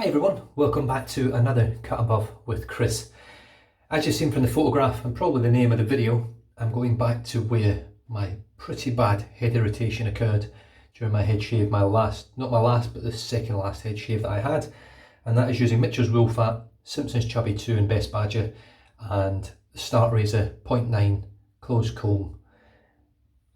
Hi everyone, welcome back to another Cut Above with Chris. As you've seen from the photograph and probably the name of the video, I'm going back to where my pretty bad head irritation occurred during my head shave, not my last, but the second last head shave that I had, and that is using Mitchell's Wool Fat, Simpson's Chubby 2 and Best Badger, and the Start Razor 0.9 closed comb.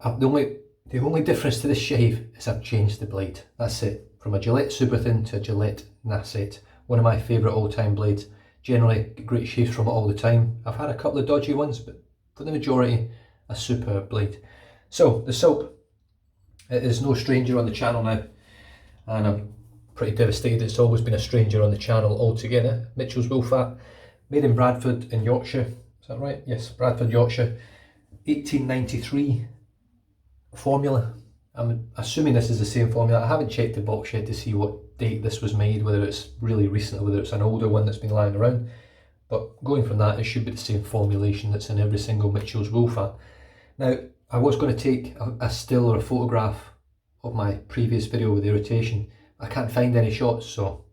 The only difference to this shave is I've changed the blade. That's it. From a Gillette Super Thin to a Gillette Nacet. One of my favourite all-time blades. Generally get great shaves from it all the time. I've had a couple of dodgy ones, but for the majority, a superb blade. So the soap, it is no stranger on the channel now, and I'm pretty devastated it's always been a stranger on the channel altogether. Mitchell's Wool Fat, made in Bradford in Yorkshire. Is that right? Yes, Bradford, Yorkshire. 1893 formula. I'm assuming this is the same formula. I haven't checked the box yet to see what date this was made, whether it's really recent or whether it's an older one that's been lying around. But going from that, it should be the same formulation that's in every single Mitchell's Wool Fat. Now, I was going to take a still or a photograph of my previous video with irritation. I can't find any shots, so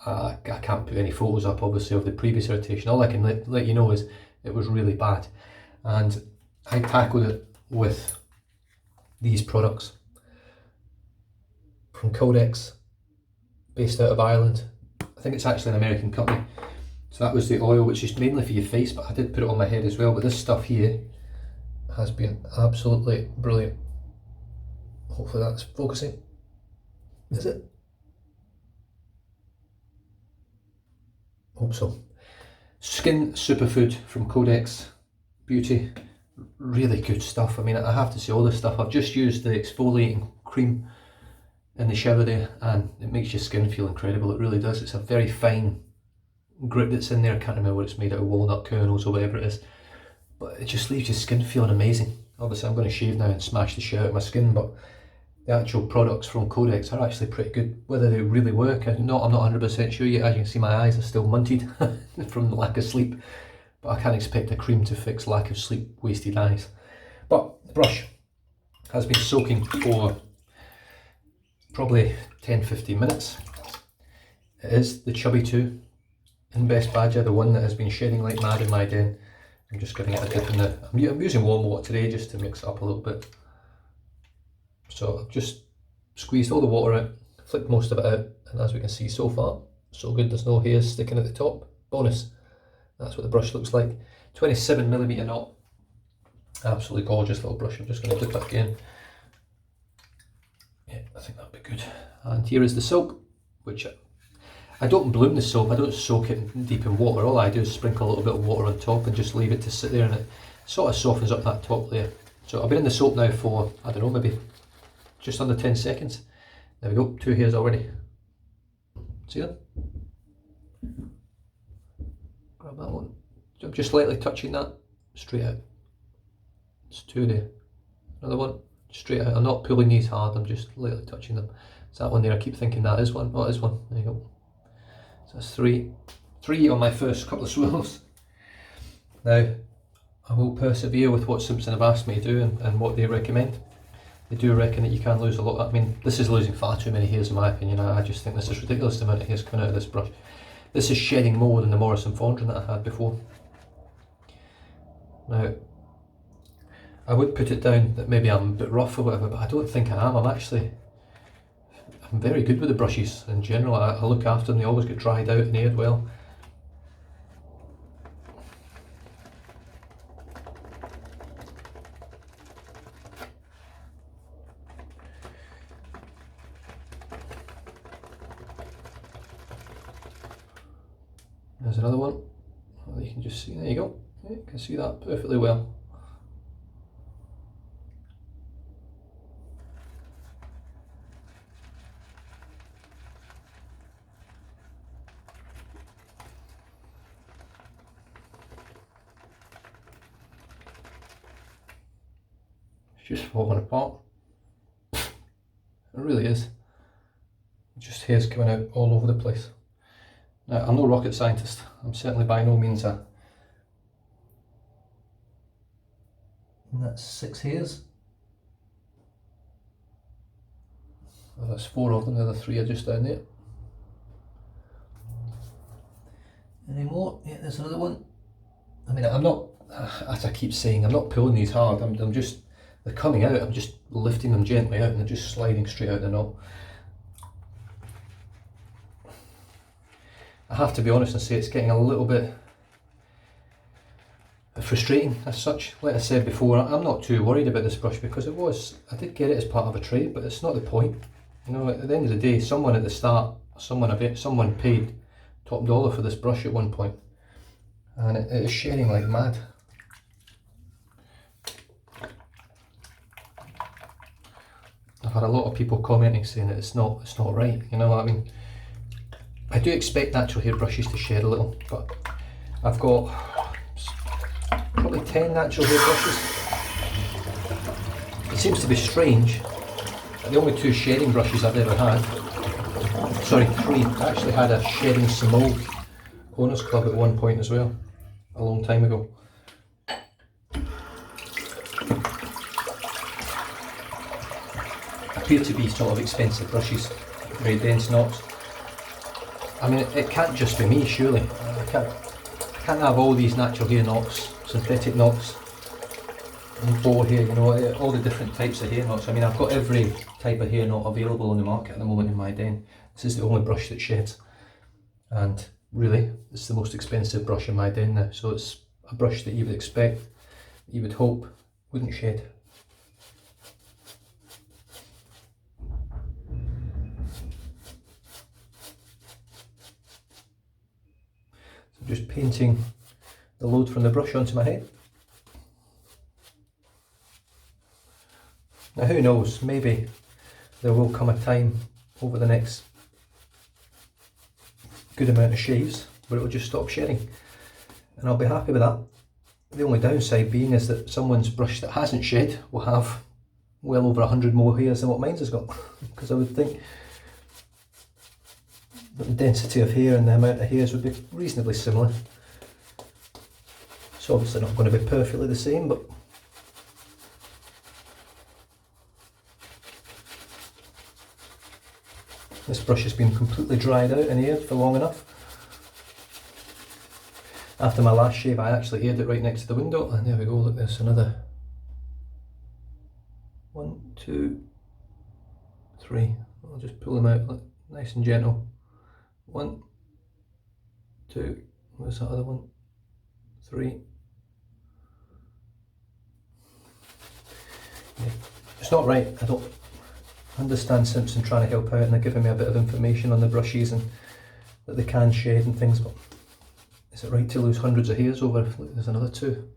I can't put any photos up, obviously, of the previous irritation. All I can let you know is it was really bad. And I tackled it with these products from Codex, based out of Ireland. I think it's actually an American company. So that was the oil, which is mainly for your face, but I did put it on my head as well. But this stuff here has been absolutely brilliant. Hopefully that's focusing. Is it? Hope so. Skin Superfood from Codex Beauty. Really good stuff. I mean, I have to say, all this stuff, I've just used the exfoliating cream in the shower there, and it makes your skin feel incredible. It really does. It's a very fine grit that's in there. I can't remember what it's made out of, walnut kernels or whatever it is, but it just leaves your skin feeling amazing. Obviously I'm going to shave now and smash the shit out of my skin, but the actual products from Codex are actually pretty good. Whether they really work, I'm not 100% sure yet. As you can see, my eyes are still munted from the lack of sleep. But I can't expect a cream to fix lack of sleep, wasted eyes. But the brush has been soaking for probably 10-15 minutes. It is the Chubby 2 in Best Badger, the one that has been shedding like mad in my den. I'm just giving it a dip in the... I'm using warm water today just to mix it up a little bit. So I've just squeezed all the water out, flicked most of it out, and as we can see so far, so good. There's no hairs sticking at the top. Bonus. That's what the brush looks like. 27mm knot. Absolutely gorgeous little brush. I'm just going to dip it again. Yeah, I think that'll be good. And here is the soap, which I don't bloom the soap. I don't soak it deep in water. All I do is sprinkle a little bit of water on top and just leave it to sit there, and it sort of softens up that top layer. So I've been in the soap now for, I don't know, maybe just under 10 seconds. There we go, 2 hairs already. See that? Grab that one. I'm just lightly touching that, straight out. It's 2 there. Another one, straight out. I'm not pulling these hard, I'm just lightly touching them. It's that one there, I keep thinking that is one. Oh, it is one. There you go. So that's 3. 3 on my first couple of swirls. Now, I will persevere with what Simpson have asked me to do and what they recommend. They do reckon that you can lose a lot. I mean, this is losing far too many hairs in my opinion. I just think this is ridiculous, the amount of hairs coming out of this brush. This is shedding more than the Morrison Fondren that I had before. Now, I would put it down that maybe I'm a bit rough or whatever, but I don't think I am. I'm very good with the brushes in general. I look after them, they always get dried out and aired well. There's another one. Oh, you can just see, there you go. Yeah, you can see that perfectly well. It's just falling apart. It really is. Just hairs coming out all over the place. Now, I'm no rocket scientist. I'm certainly by no means a... And that's 6 hairs. Well, that's 4 of them, the other 3 are just down there. Any more? Yeah, there's another one. I mean, I'm not, as I keep saying, I'm not pulling these hard. I'm just, they're coming out. I'm just lifting them gently out and they're just sliding straight out the knot. I have to be honest and say it's getting a little bit frustrating as such. Like I said before, I'm not too worried about this brush because I did get it as part of a trade, but it's not the point. You know, at the end of the day, someone at the start, someone paid top dollar for this brush at one point, and it is shedding like mad. I've had a lot of people commenting saying that it's not right. You know what I mean? I do expect natural hair brushes to shed a little, but I've got probably 10 natural hair brushes. It seems to be strange. The only 2 shedding brushes I've ever had, sorry, 3. I actually had a shedding Small Owners Club at one point as well, a long time ago. Appear to be sort of expensive brushes, very dense knots. I mean, it can't just be me, surely. I can't have all these natural hair knots, synthetic knots, and boar hair, you know, all the different types of hair knots. I mean, I've got every type of hair knot available on the market at the moment in my den. This is the only brush that sheds, and really, it's the most expensive brush in my den now. So it's a brush that you would expect, you would hope, wouldn't shed. So just painting the load from the brush onto my head. Now who knows, maybe there will come a time over the next good amount of shaves where it will just stop shedding, and I'll be happy with that. The only downside being is that someone's brush that hasn't shed will have well over 100 more hairs than what mine's has got, because I would think that the density of hair and the amount of hairs would be reasonably similar. It's obviously not going to be perfectly the same, but this brush has been completely dried out and aired for long enough. After my last shave, I actually aired it right next to the window, and there we go, look, there's another 1, 2, 3. I'll just pull them out, look, nice and gentle. 1, 2, where's that other one? 3. Yeah. It's not right, I don't understand Simpson trying to help out, and they're giving me a bit of information on the brushes and that they can shed and things, but is it right to lose hundreds of hairs over? Look, there's another 2.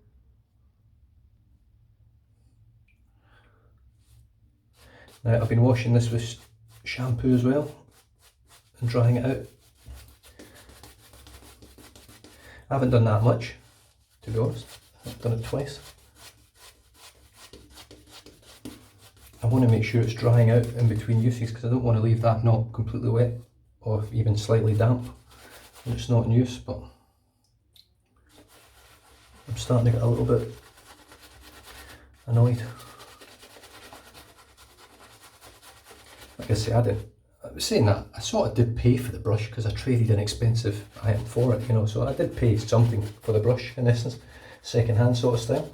Now I've been washing this with shampoo as well and drying it out. I haven't done that much, to be honest. I've done it twice. I want to make sure it's drying out in between uses because I don't want to leave that knot completely wet or even slightly damp when it's not in use, but I'm starting to get a little bit annoyed. Like I say, I was saying that I sort of did pay for the brush because I traded an expensive item for it, you know, so I did pay something for the brush in essence, second hand sort of style.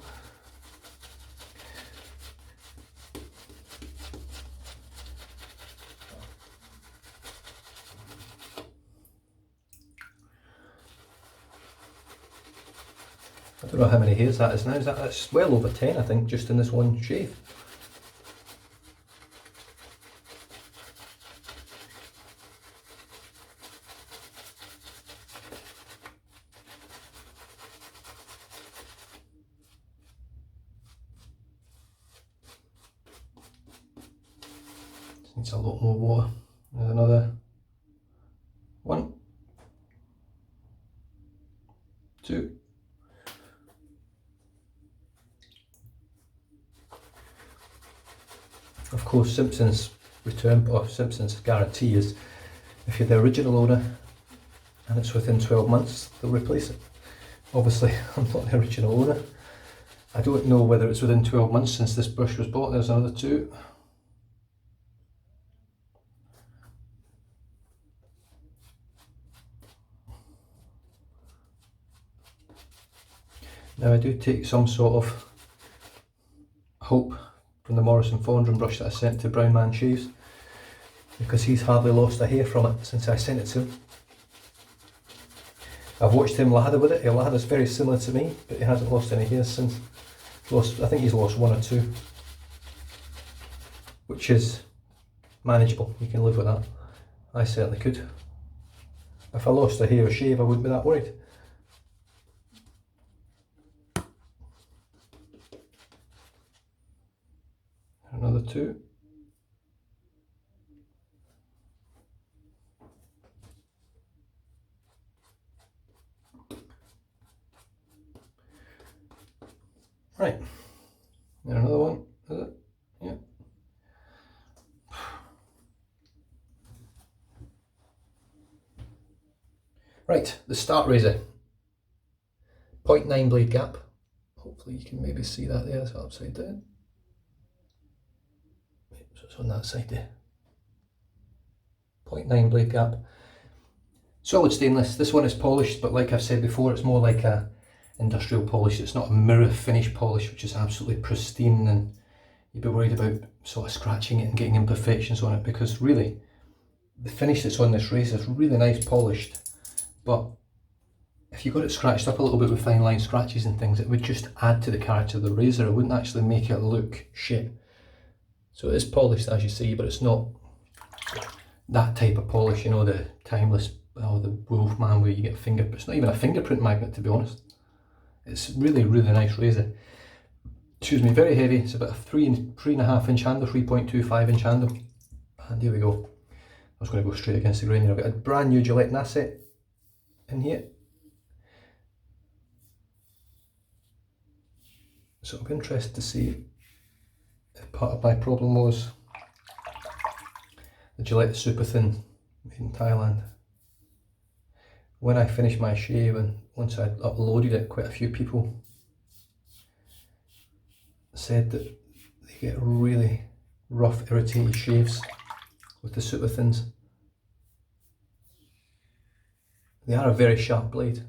I don't know how many hairs that is now. That's well over 10, I think, just in this one shave. Needs a lot more water. There's another 1, 2. Of course, Simpson's return, or Simpson's guarantee is if you're the original owner and it's within 12 months, they'll replace it. Obviously, I'm not the original owner. I don't know whether it's within 12 months since this brush was bought. There's another 2. Now I do take some sort of hope from the Morrison Fondren brush that I sent to Brown Man Shaves, because he's hardly lost a hair from it since I sent it to him. I've watched him lather with it. He lathers very similar to me, but he hasn't lost any hair since. I think he's lost 1 or 2, which is manageable. You can live with that. I certainly could. If I lost a hair or shave, I wouldn't be that worried. Another 2. Right, and another one, is it? Yeah. Right, the start razor. 0.9 blade gap. Hopefully you can maybe see that there, it's upside down. So it's on that side there. 0.9 blade gap. Solid stainless. This one is polished, but like I've said before, it's more like a industrial polish. It's not a mirror finish polish, which is absolutely pristine, and you'd be worried about sort of scratching it and getting imperfections on it, because really the finish that's on this razor is really nice polished, but if you got it scratched up a little bit with fine line scratches and things, it would just add to the character of the razor. It wouldn't actually make it look shit. So it is polished, as you see, but it's not that type of polish, you know, the timeless, or the Wolfman where you get a fingerprint. It's not even a fingerprint magnet, to be honest. It's really, really nice razor. Excuse me, very heavy. It's about a 3.5 inch handle, 3.25 inch handle. And here we go. I was going to go straight against the grain here. I've got a brand new Gillette Nacet in here. So I'm interested to see if part of my problem was the Gillette Super Thin made in Thailand. When I finished my shave, and once I'd uploaded it, quite a few people said that they get really rough, irritated shaves with the Super Thins. They are a very sharp blade.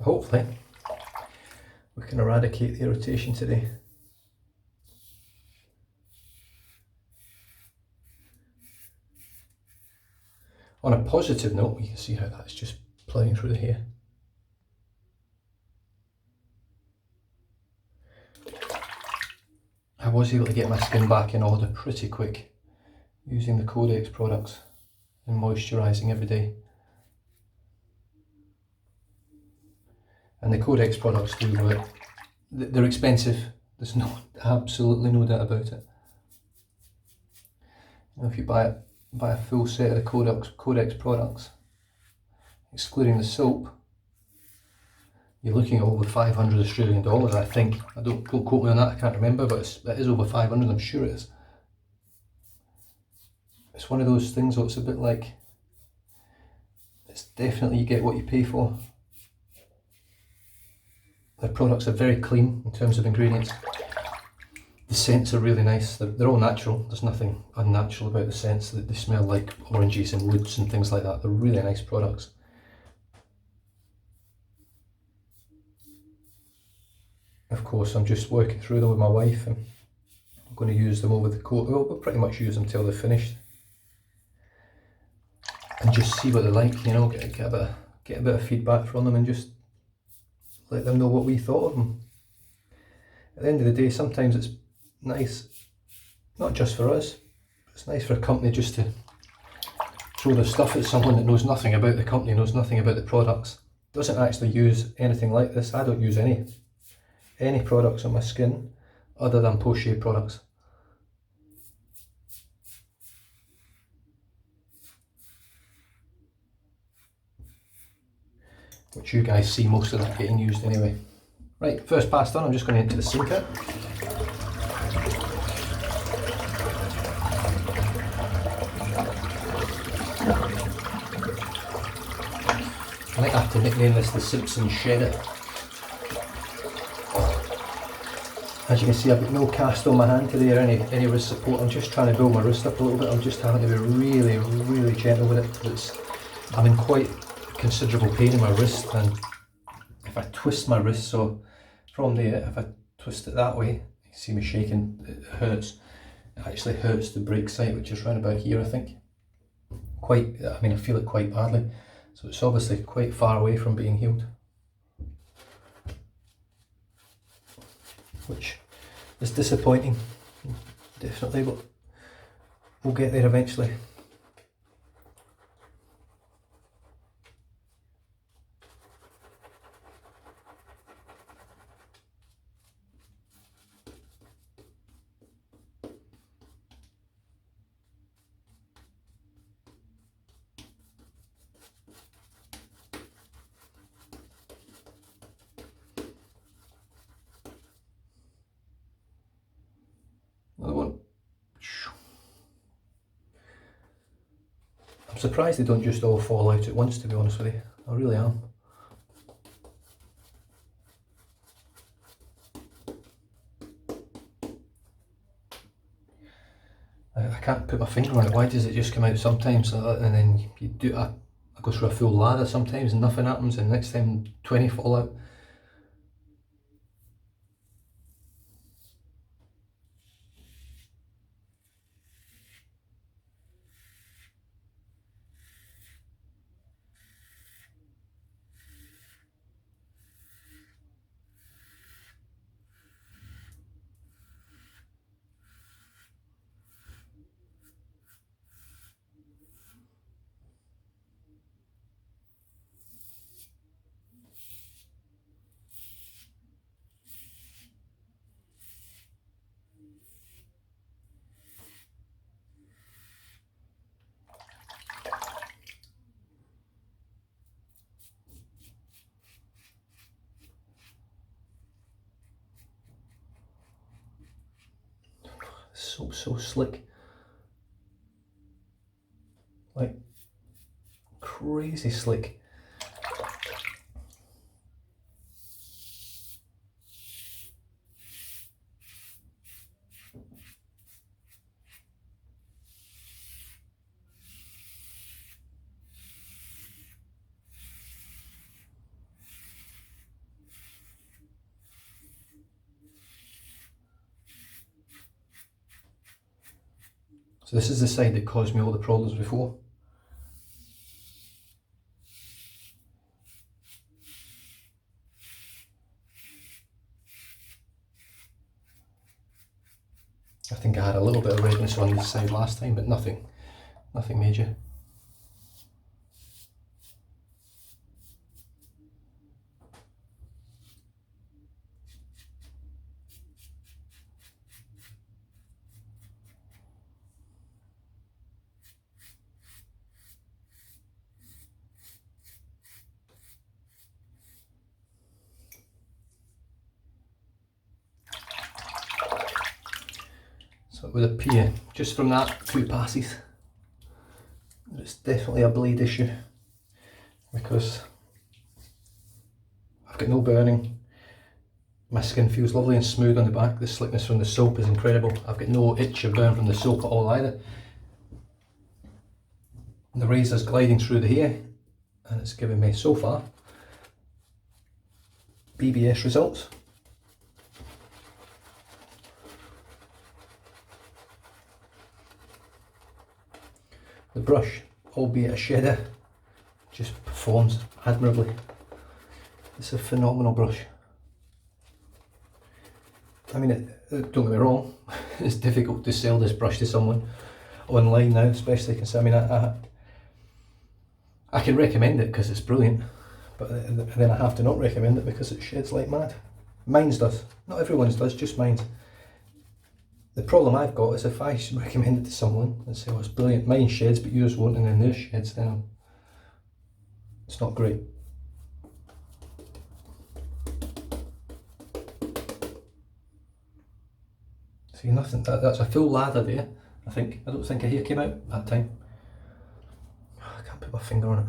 Hopefully we can eradicate the irritation today. On a positive note, you can see how that's just ploughing through the hair. I was able to get my skin back in order pretty quick using the Codex products and moisturising every day. And the Codex products do work. They're expensive, there's absolutely no doubt about it. You know, if you buy a full set of the Codex products, excluding the soap, you're looking at over 500 Australian dollars, I think. Don't quote me on that, I can't remember, but it is over 500, I'm sure it is. It's one of those things where it's a bit like, it's definitely you get what you pay for. The products are very clean in terms of ingredients. The scents are really nice. They're all natural. There's nothing unnatural about the scents. They smell like oranges and woods and things like that. They're really nice products. Of course, I'm just working through them with my wife, and I'm going to use them over the coat. Well, we'll pretty much use them till they're finished, and just see what they like. You know, get a bit of feedback from them, and just let them know what we thought of them. At the end of the day, sometimes it's nice, not just for us, but it's nice for a company just to throw their stuff at someone that knows nothing about the company, knows nothing about the products, doesn't actually use anything like this. I don't use any products on my skin other than post-shave products. Which you guys see most of that getting used anyway. Right, first pass done, I'm just going into the sinker. I might have to nickname this the Simpsons Shredder. As you can see, I've got no cast on my hand today or any wrist support. I'm just trying to build my wrist up a little bit. I'm just having to be really, really gentle with it. I'm in quite considerable pain in my wrist, and if I twist my wrist, so from there, if I twist it that way, you see me shaking, it hurts. It actually hurts the break site, which is round about here, I think. I feel it quite badly. So it's obviously quite far away from being healed, which is disappointing, definitely, but we'll get there eventually. Another one. I'm surprised they don't just all fall out at once, to be honest with you. I really am. I can't put my finger on it. Why does it just come out sometimes and then you do? I go through a full ladder sometimes and nothing happens, and next time 20 fall out. So slick, like crazy slick. So this is the side that caused me all the problems before. I think I had a little bit of redness on this side last time, but nothing major. So it would appear, just from that 2 passes, it's definitely a blade issue, because I've got no burning, my skin feels lovely and smooth on the back, the slickness from the soap is incredible, I've got no itch or burn from the soap at all either. And the razor's gliding through the hair, and it's giving me, so far, BBS results. The brush, albeit a shedder, just performs admirably. It's a phenomenal brush. I mean, don't get me wrong, it's difficult to sell this brush to someone online now, especially because I can recommend it because it's brilliant, but then I have to not recommend it because it sheds like mad. Mine's does, not everyone's does, just mine's. The problem I've got is if I recommend it to someone and say, oh, it's brilliant, mine sheds but yours won't, and then theirs sheds, then it's not great. See, nothing, that's a full lather there, I think. I don't think a hair came out that time. I can't put my finger on it.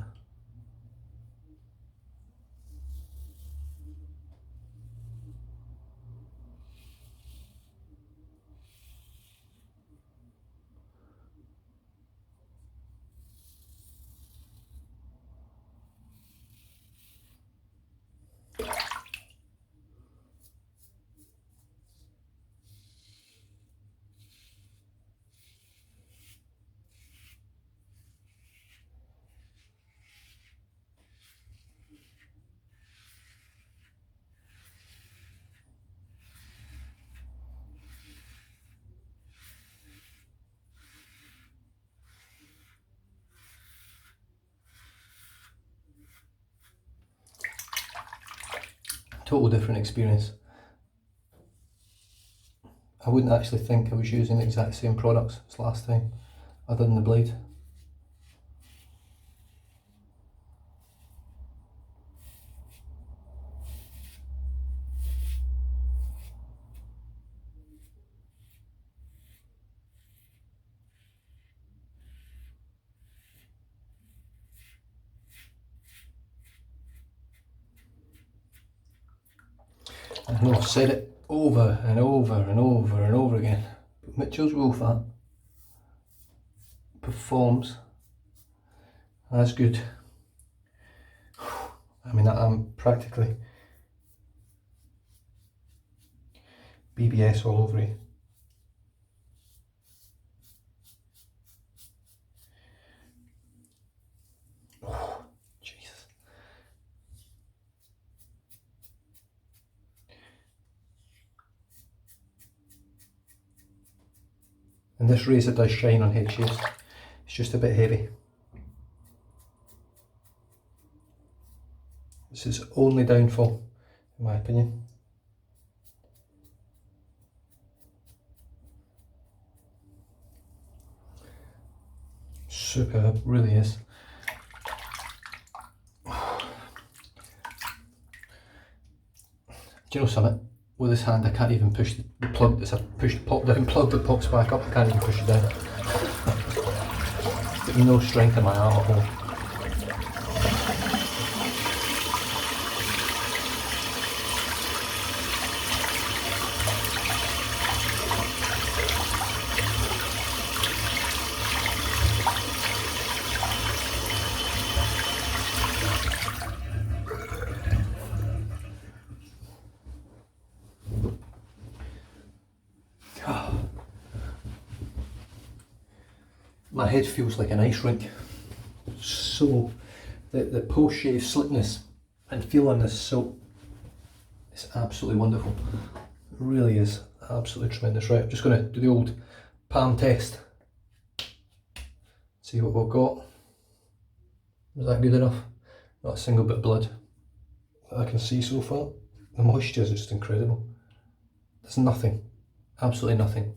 total different experience. I wouldn't actually think I was using the exact same products as last time, other than the blade. I know I've said it over and over and over and over again, but Mitchell's wool fat performs as good. I mean, I'm practically BBS all over it. Oh, Jesus. And this razor does shine on head shaves. It's just a bit heavy. This is only downfall, in my opinion. Superb, really is. Do you know something? With this hand I can't even push the plug. It's a push pop down plug that pops back up. I can't even push it down. Got no strength in my arm at all. My head feels like an ice rink. So the post shave slickness and feel on this soap is absolutely wonderful. It really is absolutely tremendous. Right, I'm just going to do the old palm test. See what we've got. Is that good enough? Not a single bit of blood that I can see so far. The moisture is just incredible. There's nothing, absolutely nothing.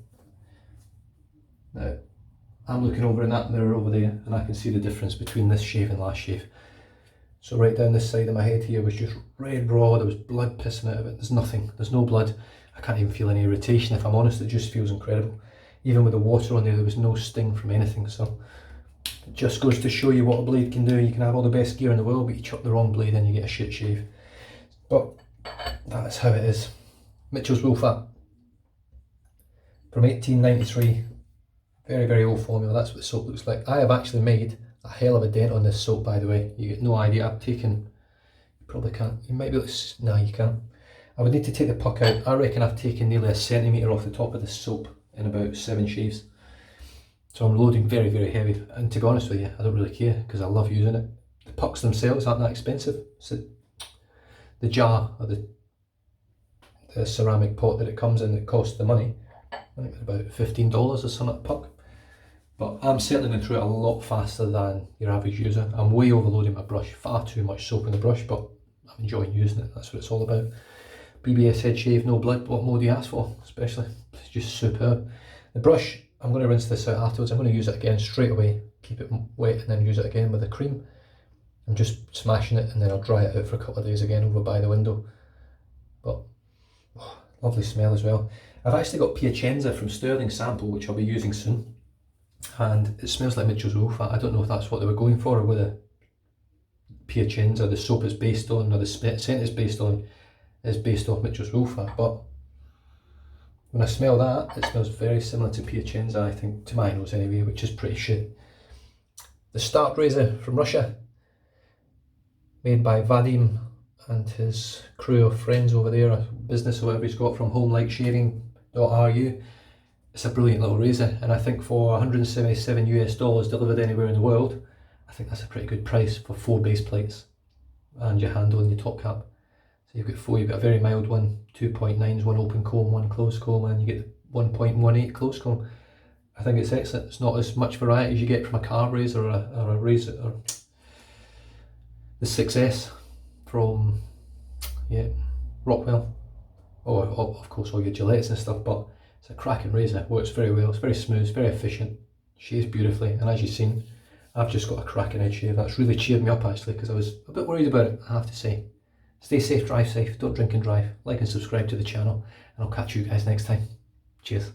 Now, I'm looking over in that mirror over there and I can see the difference between this shave and last shave. So right down this side of my head here was just red raw, there was blood pissing out of it. There's nothing, there's no blood. I can't even feel any irritation, if I'm honest. It just feels incredible. Even with the water on there, there was no sting from anything. So it just goes to show you what a blade can do. You can have all the best gear in the world, but you chuck the wrong blade and you get a shit shave. But that's how it is. Mitchell's Wool Fat from 1893. Very, very old formula. That's what the soap looks like. I have actually made a hell of a dent on this soap, by the way. You get no idea. I've taken, you probably can't, you might be able to, no you can't. I would need to take the puck out. I reckon I've taken nearly a centimetre off the top of this soap in about 7 shaves. So I'm loading very, very heavy. And to be honest with you, I don't really care because I love using it. The pucks themselves aren't that expensive. So the jar or the ceramic pot that it comes in that costs the money, I think it's about $15 or something a puck. But I'm certainly going through it a lot faster than your average user. I'm way overloading my brush, far too much soap in the brush, but I'm enjoying using it. That's what it's all about. BBS head shave, no blood. What more do you ask for? Especially, it's just superb. The brush, I'm going to rinse this out afterwards. I'm going to use it again straight away, keep it wet, and then use it again with the cream. I'm just smashing it, and then I'll dry it out for a couple of days again over by the window. But oh, lovely smell as well. I've actually got Piacenza from Sterling Sample, which I'll be using soon. And it smells like Mitchell's Wool Fat. I don't know if that's what they were going for, or whether Piacenza, the soap is based on, or the scent is based on, is based off Mitchell's Wool Fat. But when I smell that, it smells very similar to Piacenza, I think, to my nose anyway, which is pretty shit. The Start razor from Russia, made by Vadim and his crew of friends over there, a business or whatever he's got from homelightshaving.ru. It's a brilliant little razor, and I think for 177 US dollars delivered anywhere in the world, I think that's a pretty good price for 4 base plates and your handle and your top cap. So you've got 4, you've got a very mild one, 2.9s, one open comb, one closed comb, and you get the 1.18 closed comb. I think it's excellent. It's not as much variety as you get from a carve razor or a razor, or the 6S from, yeah, Rockwell, or of course all your Gillettes and stuff, but it's a cracking razor, works very well, it's very smooth, it's very efficient, shaves beautifully, and as you've seen, I've just got a cracking edge shave. That's really cheered me up actually, because I was a bit worried about it, I have to say. Stay safe, drive safe, don't drink and drive, like and subscribe to the channel, and I'll catch you guys next time. Cheers.